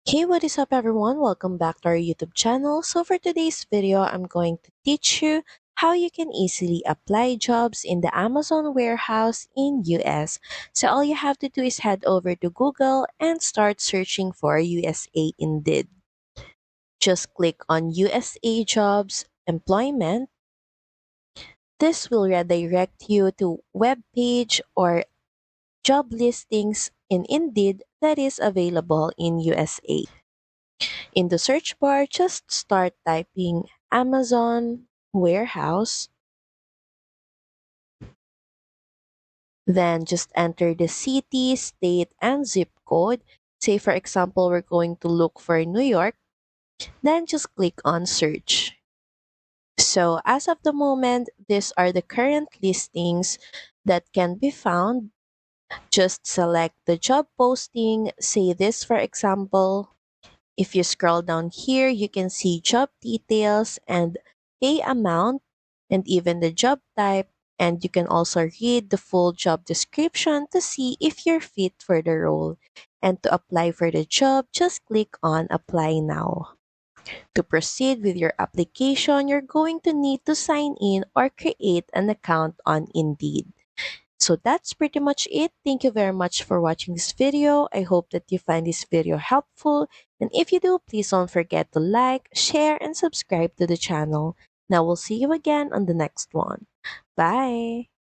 Hey, what is up everyone? Welcome back to our YouTube channel. So for today's video, I'm going to teach you how you can easily apply jobs in the Amazon warehouse in US. So all you have to do is head over to Google and start searching for USA Indeed. Just click on USA Jobs Employment. This will redirect you to web page or job listings in Indeed that is available in USA. In the search bar, just start typing Amazon warehouse, then just enter the city, state, and zip code. Say, for example, we're going to look for New York, then just click on search. So, as of the moment, these are the current listings that can be found. Just select the job posting. Say this, for example. If you scroll down here, you can see job details and pay amount and even the job type. And you can also read the full job description to see if you're fit for the role. And to apply for the job, just click on Apply Now. To proceed with your application, you're going to need to sign in or create an account on Indeed. So that's pretty much it. Thank you very much for watching this video. I hope that you find this video helpful. And if you do, please don't forget to like, share, and subscribe to the channel. Now we'll see you again on the next one. Bye!